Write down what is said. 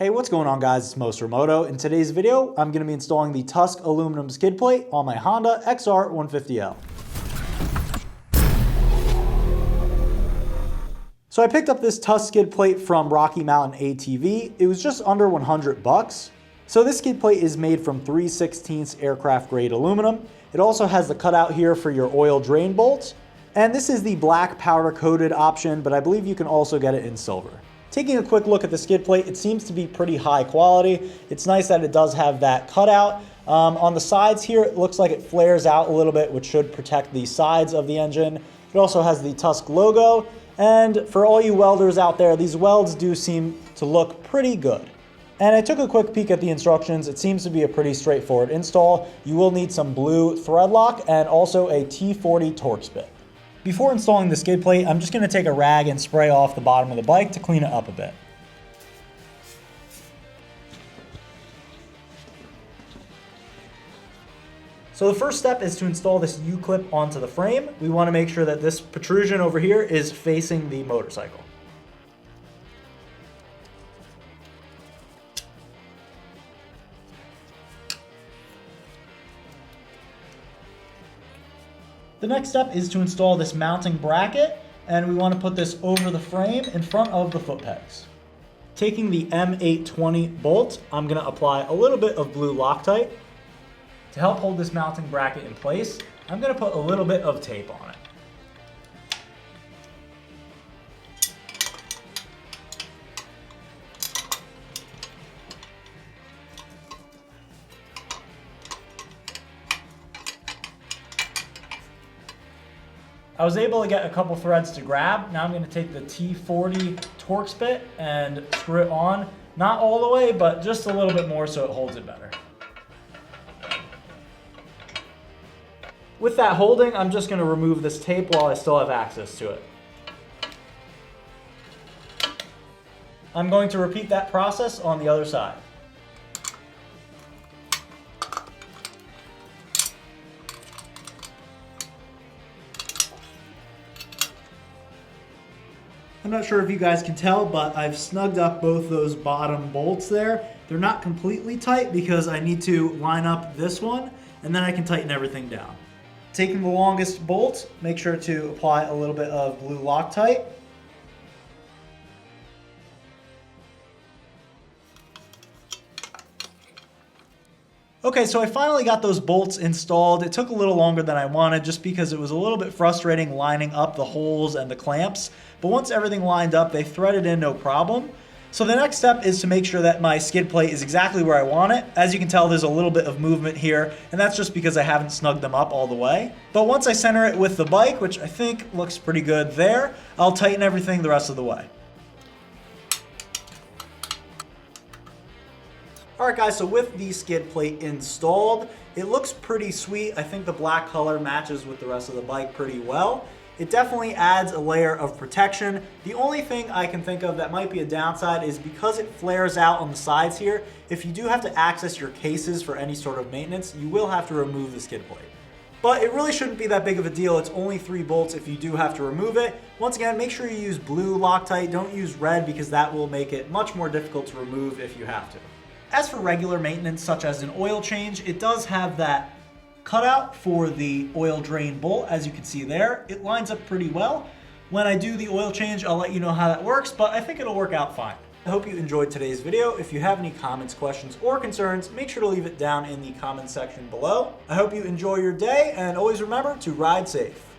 Hey, what's going on guys? It's Most Remoto. In today's video, I'm going to be installing the Tusk aluminum skid plate on my Honda XR150L. So I picked up this Tusk skid plate from Rocky Mountain ATV. It was just under 100 bucks. So this skid plate is made from 3/16 aircraft grade aluminum. It also has the cutout here for your oil drain bolts. And this is the black powder coated option, but I believe you can also get it in silver. Taking a quick look at the skid plate, it seems to be pretty high quality. It's nice that it does have that cutout. On the sides here, it looks like it flares out a little bit, which should protect the sides of the engine. It also has the Tusk logo. And for all you welders out there, these welds do seem to look pretty good. And I took a quick peek at the instructions. It seems to be a pretty straightforward install. You will need some blue thread lock and also a T40 Torx bit. Before installing the skid plate, I'm just going to take a rag and spray off the bottom of the bike to clean it up a bit. So the first step is to install this U-clip onto the frame. We want to make sure that this protrusion over here is facing the motorcycle. The next step is to install this mounting bracket, and we want to put this over the frame in front of the foot pegs. Taking the M820 bolt, I'm going to apply a little bit of blue Loctite. To help hold this mounting bracket in place, I'm going to put a little bit of tape on it. I was able to get a couple threads to grab. Now I'm going to take the T40 Torx bit and screw it on. Not all the way, but just a little bit more so it holds it better. With that holding, I'm just going to remove this tape while I still have access to it. I'm going to repeat that process on the other side. I'm not sure if you guys can tell, but I've snugged up both those bottom bolts there. They're not completely tight because I need to line up this one, and then I can tighten everything down. Taking the longest bolt, make sure to apply a little bit of blue Loctite. Okay, so I finally got those bolts installed. It took a little longer than I wanted just because it was a little bit frustrating lining up the holes and the clamps. But once everything lined up, they threaded in no problem. So the next step is to make sure that my skid plate is exactly where I want it. As you can tell, there's a little bit of movement here, and that's just because I haven't snugged them up all the way. But once I center it with the bike, which I think looks pretty good there, I'll tighten everything the rest of the way. Alright guys, so with the skid plate installed, it looks pretty sweet. I think the black color matches with the rest of the bike pretty well. It definitely adds a layer of protection. The only thing I can think of that might be a downside is because it flares out on the sides here, if you do have to access your cases for any sort of maintenance, you will have to remove the skid plate. But it really shouldn't be that big of a deal. It's only 3 bolts if you do have to remove it. Once again, make sure you use blue Loctite. Don't use red because that will make it much more difficult to remove if you have to. As for regular maintenance, such as an oil change, it does have that cutout for the oil drain bolt, as you can see there. It lines up pretty well. When I do the oil change, I'll let you know how that works, but I think it'll work out fine. I hope you enjoyed today's video. If you have any comments, questions, or concerns, make sure to leave it down in the comment section below. I hope you enjoy your day, and always remember to ride safe.